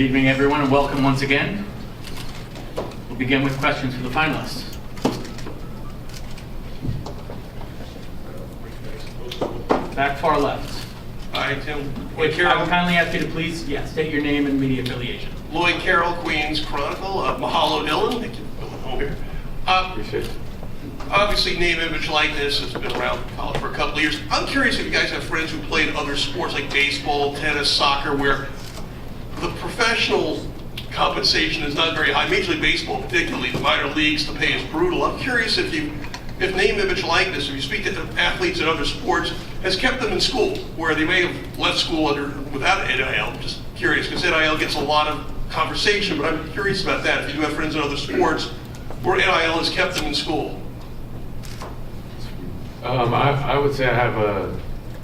evening, everyone, and welcome once again. We'll begin with questions for the finalists. Back far left. Hi, Tim. I would kindly ask you to please, state your name and media affiliation. Lloyd Carroll, Queens Chronicle. Mahalo, Dillon. Thank you for coming home here. Appreciate it. Obviously, name, image, likeness has been around college for a couple of years. I'm curious if you guys have friends who played other sports like baseball, tennis, soccer, where the professional compensation is not very high. Major League Baseball, particularly the minor leagues, the pay is brutal. I'm curious if name, image, likeness, if you speak to athletes in other sports, has kept them in school, where they may have left school without NIL. I'm just curious, because NIL gets a lot of conversation, but I'm curious about that. If you do have friends in other sports where NIL has kept them in school. I would say I have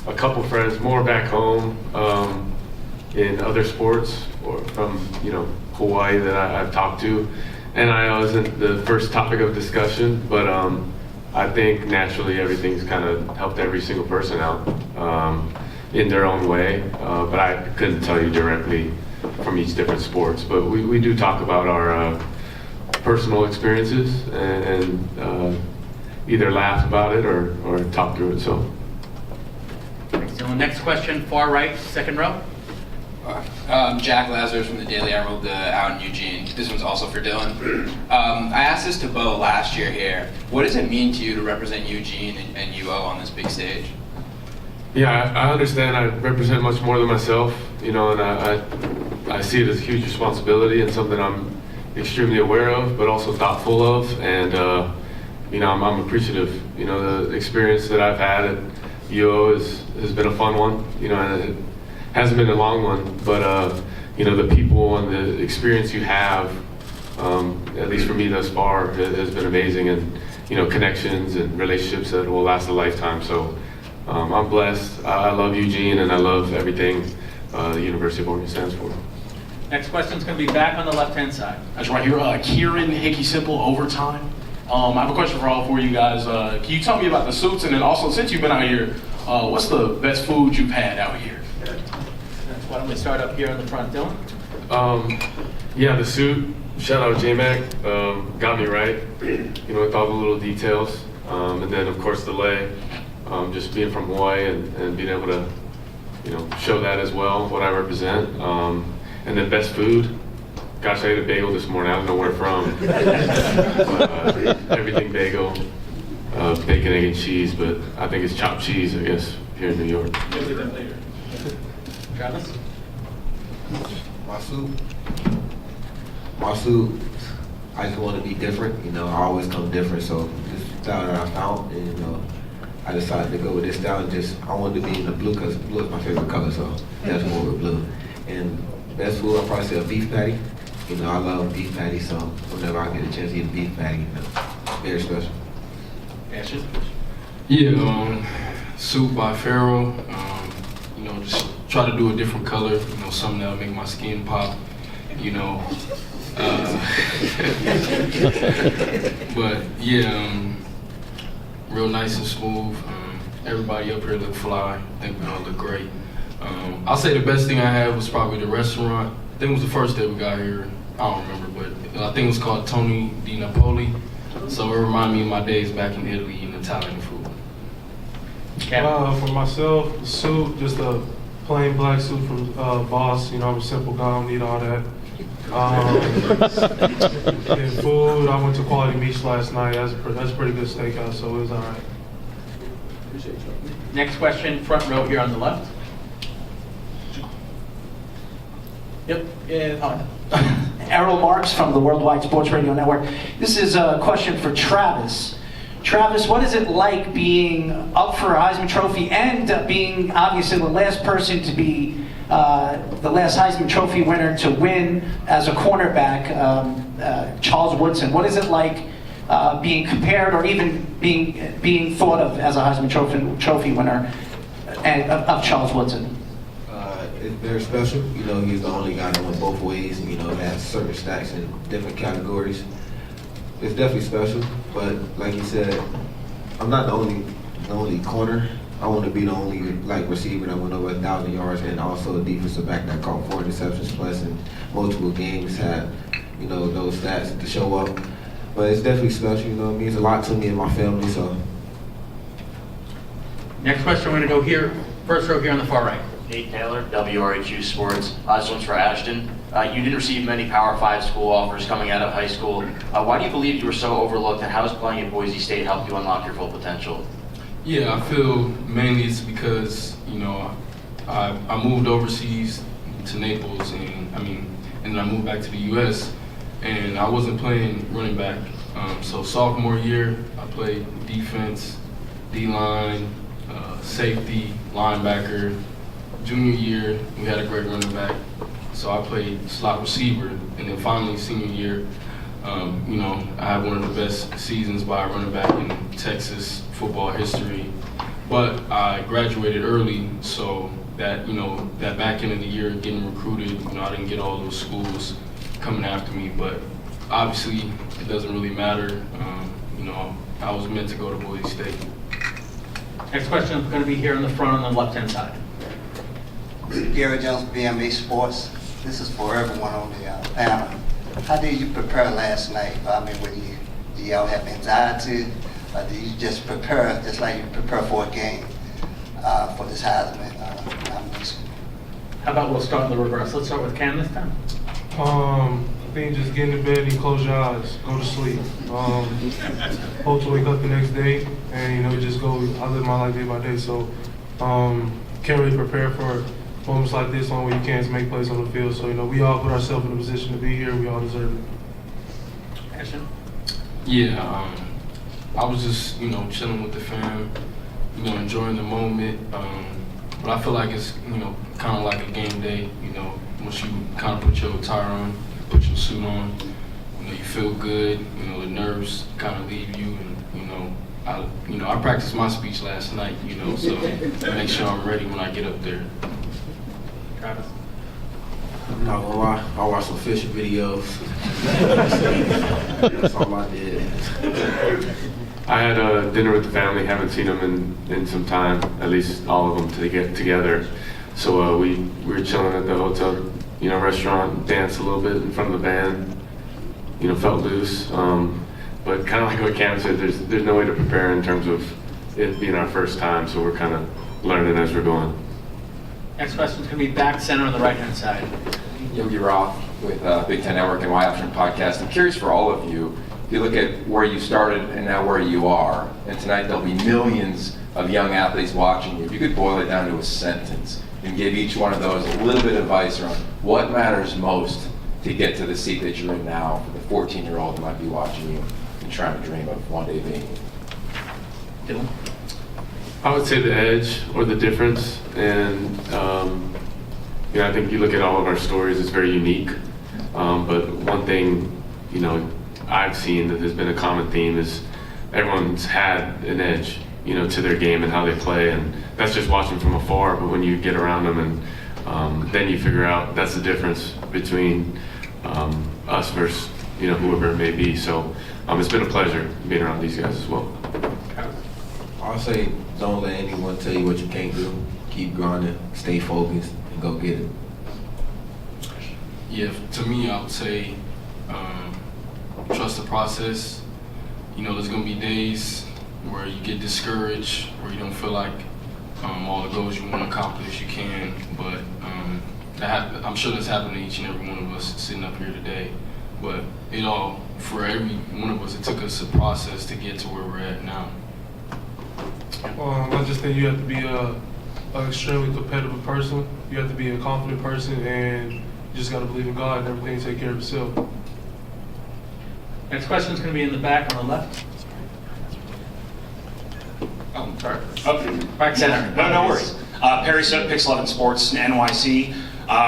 a couple friends more back home in other sports or from Hawaii that I've talked to. NIL isn't the first topic of discussion, but I think naturally everything's kind of helped every single person out in their own way. But I couldn't tell you directly from each different sports. But we do talk about our personal experiences and either laugh about it or talk through it. So. Thanks, Dylan. Next question, far right, second row. Jack Lazarus from the Daily Emerald out in Eugene. This one's also for Dylan. I asked this to Bo last year here. What does it mean to you to represent Eugene and UO on this big stage? Yeah, I understand I represent much more than myself, and I see it as a huge responsibility and something I'm extremely aware of, but also thoughtful of, and I'm appreciative. The experience that I've had at UO has been a fun one, and it hasn't been a long one, but the people and the experience you have, at least for me thus far, has been amazing, and connections and relationships that will last a lifetime. So I'm blessed. I love Eugene, and I love everything the University of Oregon stands for. Next question is going to be back on the left-hand side. That's right here. Kieran Hickey-Simple, Overtime. I have a question for all four of you guys. Can you tell me about the suits, and then also, since you've been out here, what's the best food you've had out here? Why don't we start up here in the front, Dylan? The suit, shout out J-Mac, got me right, with all the little details. And then, of course, the lei, just being from Hawaii and being able to, show that as well, what I represent. And then best food, gosh, I ate a bagel this morning. I don't know where from. But, everything bagel, bacon, egg, and cheese, but I think it's chopped cheese, I guess, here in New York. We'll do that later. Travis? My suit, I just want to be different. I always come different, so this style that I found, and I decided to go with this style. And I wanted to be in the blue because blue is my favorite color, so that's more with blue. And best food, I'll probably say a beef patty. I love beef patty, so whenever I get a chance to eat a beef patty, very special. Ashton? Yeah, suit by Pharaoh. Just try to do a different color, something that'll make my skin pop, But yeah, real nice and smooth. Everybody up here look fly. I think we all look great. I'll say the best thing I had was probably the restaurant. I think it was the first day we got here. I don't remember, but I think it was called Tony Di Napoli. So it reminded me of my days back in Italy eating Italian food. For myself, the suit, just a plain black suit from Boss. I'm a simple guy, I don't need all that. And food, I went to Quality Beach last night. That's a pretty good steakhouse, so it was all right. Next question, front row here on the left. Yep. Errol Marks from the Worldwide Sports Radio Network. This is a question for Travis. Travis, what is it like being up for a Heisman Trophy and being obviously the last person to be the last Heisman Trophy winner to win as a cornerback, Charles Woodson? What is it like being compared or even being thought of as a Heisman Trophy winner of Charles Woodson? It's very special. He's the only guy that went both ways. Has certain stacks in different categories. It's definitely special, but like you said, I'm not the only corner I want to be the only like receiver that went over 1,000 yards, and also a defensive back that caught 4 interceptions plus in multiple games, had those stats to show up. But it's definitely special. It means a lot to me and my family. So. Next question, we're going to go here, first row here on the far right. Nate Taylor, WRHU Sports. This one's for Ashton. You didn't receive many Power 5 school offers coming out of high school. Why do you believe you were so overlooked, and how has playing at Boise State helped you unlock your full potential? Yeah, I feel mainly it's because, I moved overseas to Naples, and then I moved back to the U.S., and I wasn't playing running back. So sophomore year, I played defense, D-line, safety, linebacker. Junior year, we had a great running back, so I played slot receiver. And then finally, senior year, I had one of the best seasons by a running back in Texas football history. But I graduated early, so that that back end of the year, getting recruited, I didn't get all those schools coming after me. But obviously, it doesn't really matter. I was meant to go to Boise State. Next question is going to be here in the front on the left-hand side. Gary Jones, BMA Sports. This is for everyone on the panel. How did you prepare last night? Do y'all have anxiety, or do you just prepare just like you prepare for a game for this Heisman nomination? How about we'll start in the reverse. Let's start with Cam this time. I think just get in bed and close your eyes, go to sleep. Hope to wake up the next day and just go. I live my life day by day, so can't really prepare for moments like this. Only way you can is make plays on the field. So we all put ourselves in a position to be here. We all deserve it. Ashton? Yeah, I was just chilling with the fam, enjoying the moment. But I feel like it's kind of like a game day. Once you kind of put your attire on, put your suit on, you feel good. The nerves kind of leave you, and I practiced my speech last night. So to make sure I'm ready when I get up there. Travis? I'm not gonna lie, I watched some fishing videos. That's all I did. I had a dinner with the family. Haven't seen them in some time, at least all of them to get together. So we were chilling at the hotel, restaurant, danced a little bit in front of the band. Felt loose. But kind of like what Cam said, there's no way to prepare in terms of it being our first time. So we're kind of learning as we're going. Next question is going to be back center on the right-hand side. Yogi Roth with Big Ten Network and Y Option Podcast. I'm curious for all of you, if you look at where you started and now where you are, and tonight there'll be millions of young athletes watching you. If you could boil it down to a sentence and give each one of those a little bit of advice around what matters most to get to the seat that you're in now for the 14-year-old who might be watching you and trying to dream of one day being you. Dillon? I would say the edge or the difference, and I think you look at all of our stories, it's very unique. But one thing, I've seen that has been a common theme is everyone's had an edge, to their game and how they play, and that's just watching from afar. But when you get around them, and then you figure out that's the difference between us versus whoever it may be. So it's been a pleasure being around these guys as well. I'll say, don't let anyone tell you what you can't do. Keep grinding, stay focused, and go get it. Yeah, to me, I would say trust the process. There's going to be days where you get discouraged, where you don't feel like all the goals you want to accomplish, you can. But I'm sure that's happened to each and every one of us sitting up here today. But for every one of us, it took us a process to get to where we're at now. I just think you have to be an extremely competitive person. You have to be a confident person, and you just got to believe in God and everything, take care of yourself. Next question is going to be in the back on the left. Oh, sorry. Okay. Back center. No worries. Perry Sook, Pix 11 Sports, NYC.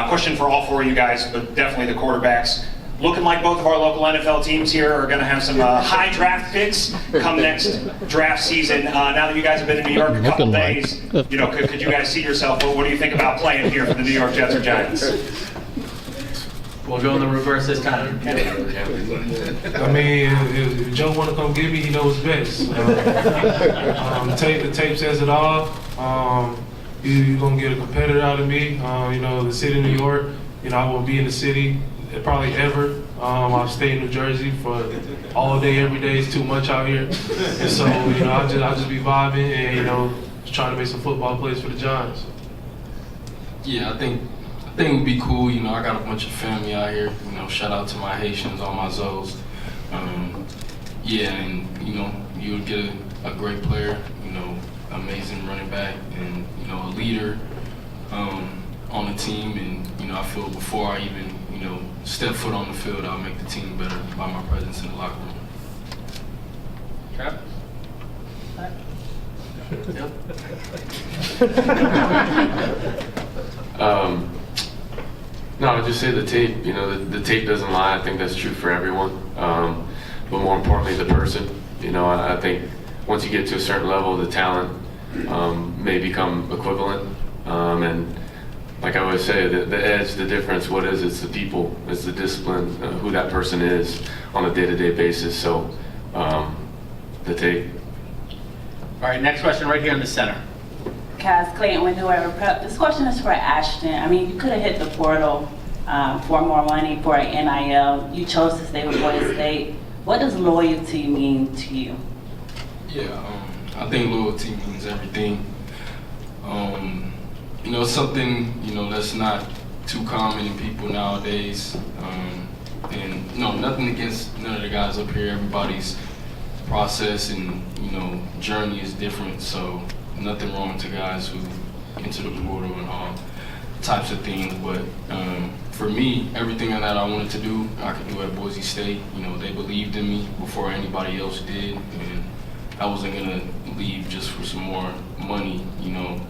Question for all four of you guys, but definitely the quarterbacks. Looking like both of our local NFL teams here are going to have some high draft picks come next draft season. Now that you guys have been in New York a couple days, could you guys see yourself? What do you think about playing here for the New York Jets or Giants? We'll go in the reverse this time. Kenny. I mean, if Joe want to come get me, he knows best. The tape says it all. You're going to get a competitor out of me. The city of New York, I won't be in the city probably ever. I'll stay in New Jersey for all day, every day. It's too much out here. And so, I'll just be vibing and, just trying to make some football plays for the Giants. Yeah, I think it would be cool. I got a bunch of family out here. Shout out to my Haitians, all my Zoes. And you would get a great player. Amazing running back, and a leader on the team. And I feel before I even step foot on the field, I'll make the team better by my presence in the locker room. Trav? No, I would just say the tape. The tape doesn't lie. I think that's true for everyone. But more importantly, the person. I think once you get to a certain level, the talent may become equivalent. And like I always say, the edge, the difference, what is it? It's the people, it's the discipline, who that person is on a day-to-day basis. So the tape. All right, next question right here in the center. Kaz Clayton with New Era Prep. This question is for Ashton. I mean, you could have hit the portal for more money for an NIL. You chose to stay with Boise State. What does loyalty mean to you? Yeah, I think loyalty means everything. It's something, that's not too common in people nowadays. And nothing against none of the guys up here. Everybody's process and, journey is different. So nothing wrong to guys who enter the portal and all types of things. But for me, everything that I wanted to do, I could do at Boise State. They believed in me before anybody else did. And I wasn't gonna leave just for some more money.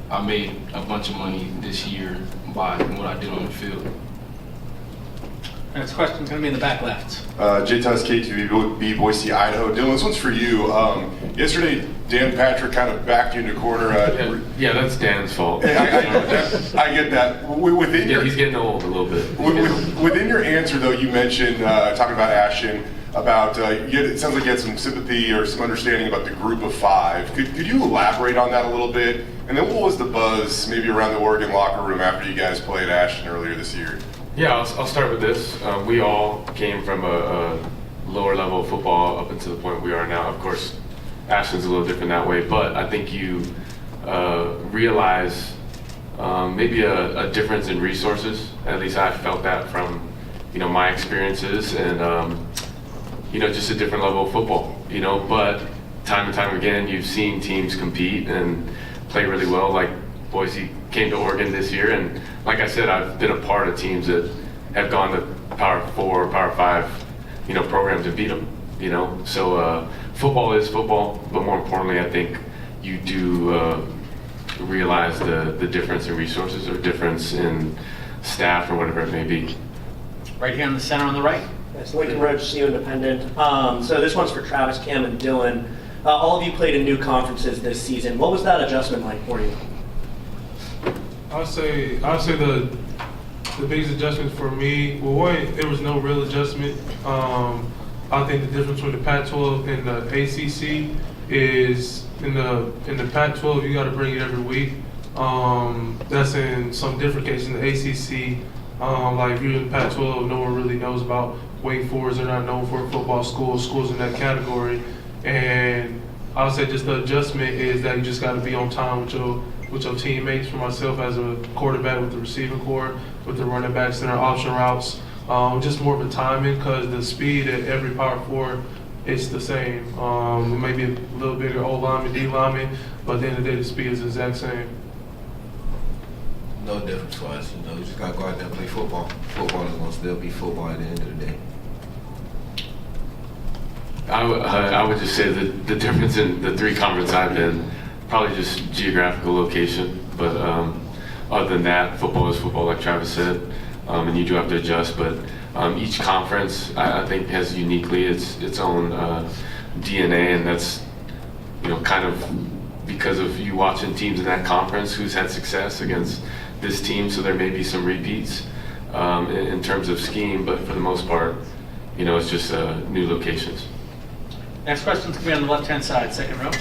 I made a bunch of money this year by what I did on the field. Next question's going to be in the back left. J-Tuz, KTVB, Boise, Idaho. Dillon, this one's for you. Yesterday, Dan Patrick kind of backed you into corner. Yeah, that's Dan's fault. I get that. Within he's getting old a little bit. Within your answer, though, you mentioned, talking about Ashton, about it sounds like you had some sympathy or some understanding about the group of five. Could you elaborate on that a little bit? And then what was the buzz maybe around the Oregon locker room after you guys played Ashton earlier this year? Yeah, I'll start with this. We all came from a lower level of football up until the point we are now. Of course, Ashton's a little different that way, but I think you realize maybe a difference in resources. At least I felt that from my experiences, and just a different level of football. But time and time again, you've seen teams compete and play really well. Like Boise came to Oregon this year, and like I said, I've been a part of teams that have gone to Power 4, Power 5, programs and beat them. So football is football, but more importantly, I think you do realize the difference in resources or difference in staff or whatever it may be. Right here in the center on the right. It's Lincoln Roach, CU Independent. So this one's for Travis, Cam, and Dillon. All of you played in new conferences this season. What was that adjustment like for you? I'd say the biggest adjustment for me, well, one, there was no real adjustment. I think the difference between the Pac-12 and the ACC is in the Pac-12 you got to bring it every week. That's in some different cases. In the ACC, like if you're in the Pac-12, no one really knows about Wake Forest. They're not known for a football school. Schools in that category, and I would say just the adjustment is that you just got to be on time with your teammates. For myself as a quarterback with the receiving core, with the running backs and their option routes, just more of a timing because the speed at every Power 4 is the same. It may be a little bigger O lineman, D lineman, but at the end of the day, the speed is the exact same. No difference for us, you just gotta go out there and play football. Football is gonna still be football at the end of the day. I would just say that the difference in the three conferences I've been, probably just geographical location, but other than that, football is football, like Travis said, and you do have to adjust, but each conference, I think, has uniquely its own DNA, and that's, kind of because of you watching teams in that conference who's had success against this team, so there may be some repeats. in terms of scheme, but for the most part, it's just new locations. Next question's going to be on the left-hand side, second row.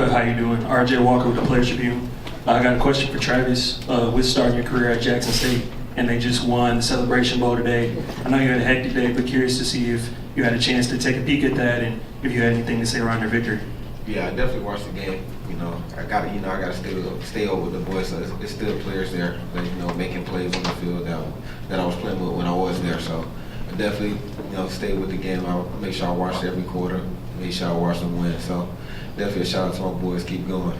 How you doing? RJ Walker with the Players Tribune. I got a question for Travis. With starting your career at Jackson State, and they just won the Celebration Bowl today. I know you had a hectic day, but curious to see if you had a chance to take a peek at that and if you had anything to say around their victory. Yeah, I definitely watched the game. I got to stay over with the boys. So it's still players there that making plays on the field that I was playing with when I was there. So I definitely stay with the game. I make sure I watch every quarter. Make sure I watch them win. So definitely a shout out to my boys. Keep going.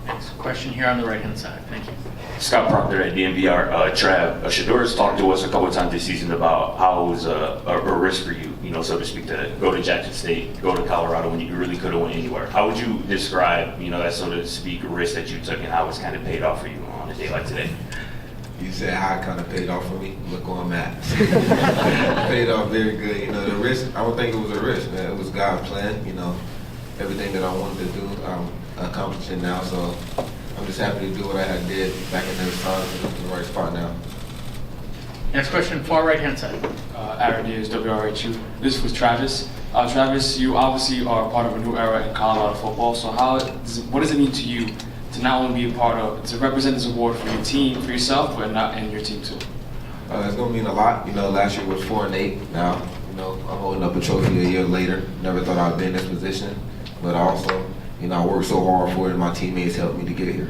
Next question here on the right-hand side. Thank you. Scott Proctor at DNVR. Trav, Shador has talked to us a couple of times this season about how it was a risk for you, so to speak, to go to Jackson State, go to Colorado when you really could have went anywhere. How would you describe, that so to speak risk that you took and how it's kind of paid off for you on a day like today? You said how it kind of paid off for me. Look where I'm at. It paid off very good. The risk, I don't think it was a risk, man. It was God's plan. Everything that I wanted to do, I'm accomplishing now. So I'm just happy to do what I had did back in those times and I'm in the right spot now. Next question, far right-hand side. Aaron Diaz, WRHU. This was Travis. Travis, you obviously are part of a new era in Colorado football. So what does it mean to you to not only be to represent this award for your team, for yourself, and your team too? It's going to mean a lot. Last year was 4-8. Now, I'm holding up a trophy a year later. Never thought I'd be in this position. But also, I worked so hard for it and my teammates helped me to get here.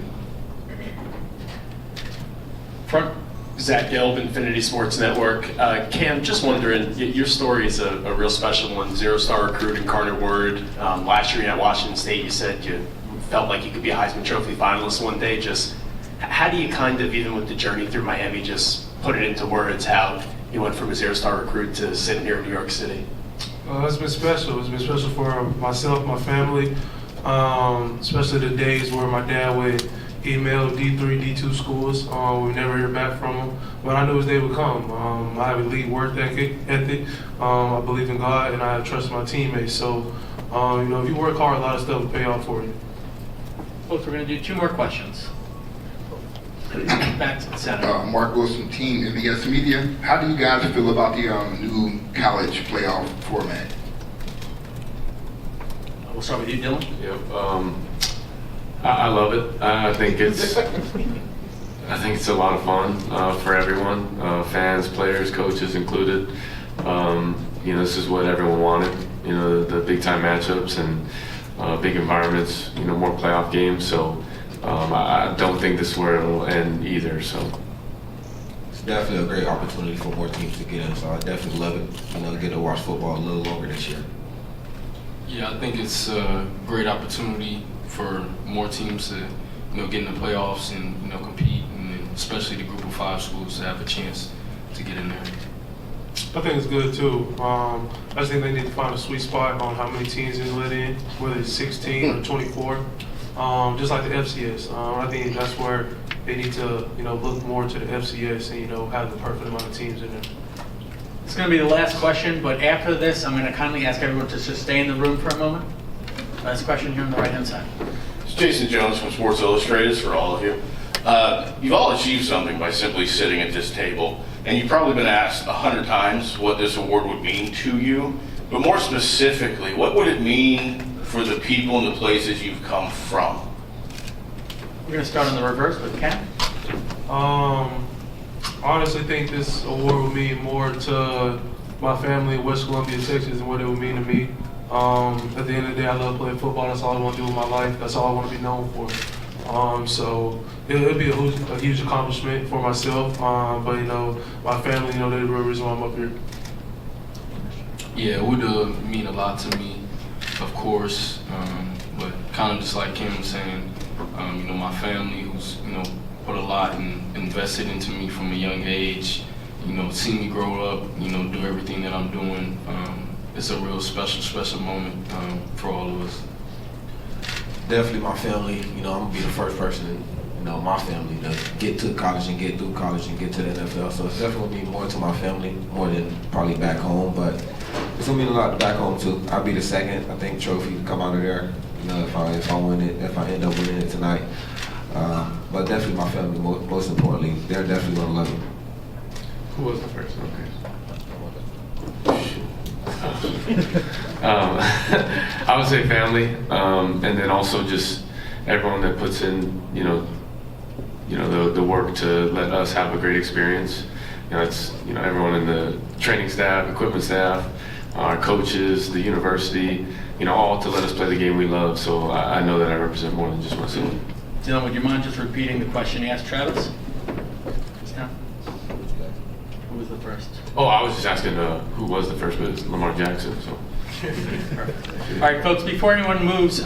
Front. Zach Gelb, Infinity Sports Network. Cam, just wondering, your story is a real special one. Zero-star recruit incarnate word. Last year at Washington State, you said you felt like you could be a Heisman Trophy finalist one day. Just how do you kind of, even with the journey through Miami, just put it into words how you went from a zero-star recruit to sitting here in New York City? It's been special. It's been special for myself, my family, especially the days where my dad would email D3, D2 schools. We never hear back from them, but I knew his day would come. I have elite work ethic. I believe in God, and I trust my teammates. So, if you work hard, a lot of stuff will pay off for you. Folks, we're going to do 2 more questions. Back to the center. Mark Wilson, Team MBS Media. How do you guys feel about the new college playoff format? We'll start with you, Dillon. Yep. I love it. I think it's a lot of fun for everyone, fans, players, coaches included. This is what everyone wanted. The big time matchups and big environments. More playoff games. So I don't think this is where it'll end either. So it's definitely a great opportunity for more teams to get in. So I definitely love it. Get to watch football a little longer this year. Yeah, I think it's a great opportunity for more teams to, get in the playoffs and, compete, and especially the group of 5 schools to have a chance to get in there. I think it's good too. I just think they need to find a sweet spot on how many teams they let in, whether it's 16 or 24, just like the FCS. I think that's where they need to, look more to the FCS and, have the perfect amount of teams in there. It's going to be the last question, but after this, I'm going to kindly ask everyone to just stay in the room for a moment. Last question here on the right-hand side. It's Jason Jones from Sports Illustrated for all of you. You've all achieved something by simply sitting at this table, and you've probably been asked 100 times what this award would mean to you, but more specifically, what would it mean for the people and the places you've come from? We're going to start on the reverse with Ken. I honestly think this award would mean more to my family in West Columbia, Texas, than what it would mean to me. At the end of the day, I love playing football. That's all I want to do with my life. That's all I want to be known for. So it'll be a huge accomplishment for myself. But my family, they're the real reason why I'm up here. Yeah, it would mean a lot to me, of course. But kind of just like Kim was saying, my family who's put a lot and invested into me from a young age. See me grow up. Do everything that I'm doing. It's a real special moment for all of us. Definitely my family. I'm going to be the first person in my family to get to college and get through college and get to the NFL. So it's definitely going to mean more to my family, more than probably back home. But it's going to mean a lot back home too. I'll be the second, I think, trophy to come out of there. If I win it, if I end up winning it tonight. But definitely my family, most importantly, they're definitely gonna love it. Who was the first? Okay. I would say family, and then also just everyone that puts in, the work to let us have a great experience. It's everyone in the training staff, equipment staff, our coaches, the university, all to let us play the game we love. So I know that I represent more than just myself. Dillon, would you mind just repeating the question you asked Travis? Who was the first? Oh, I was just asking who was the first, but it's Lamar Jackson. So. All right, folks, before anyone moves,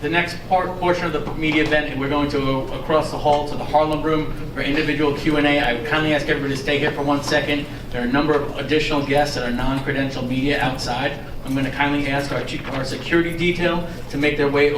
the next portion of the media event, we're going to go across the hall to the Harlem room for individual Q&A. I would kindly ask everybody to stay here for 1 second. There are a number of additional guests that are non-credential media outside. I'm going to kindly ask our security detail to make their way over